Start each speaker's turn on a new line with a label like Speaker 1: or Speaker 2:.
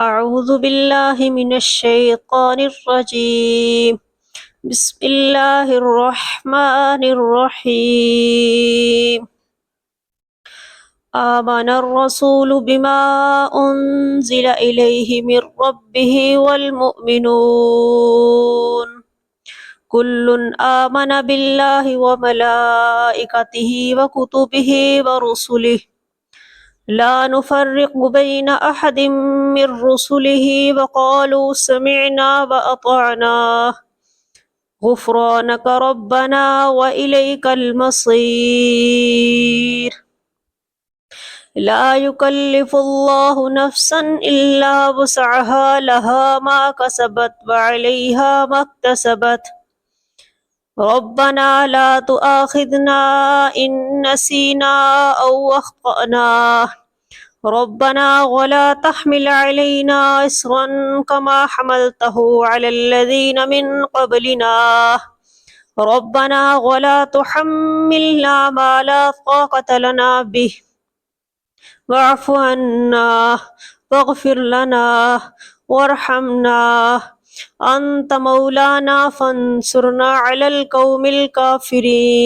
Speaker 1: أعوذ بالله من الشيطان الرجيم. بسم الله الرحمن الرحيم. آمن الرسول بما أنزل إليه من ربه والمؤمنون كل آمن بالله وملائكته وكتبه ورسله لا نفرق بين أحد من رسله وقالوا سمعنا وأطعنا غفرانك ربنا وإليك المصير. لا يكلف الله نفسا إلا وسعها لها ما كسبت وعليها ما اكتسبت. ربنا لا تؤاخذنا إن نسينا أو أخطأنا. ربنا ولا تحمل علينا إصرا كما حملته على الذين من قبلنا. ربنا ولا تحملنا ما لا طاقة لنا به واعف عنا واغفر لنا وارحمنا أنت مولانا فانصرنا على القوم الكافرين.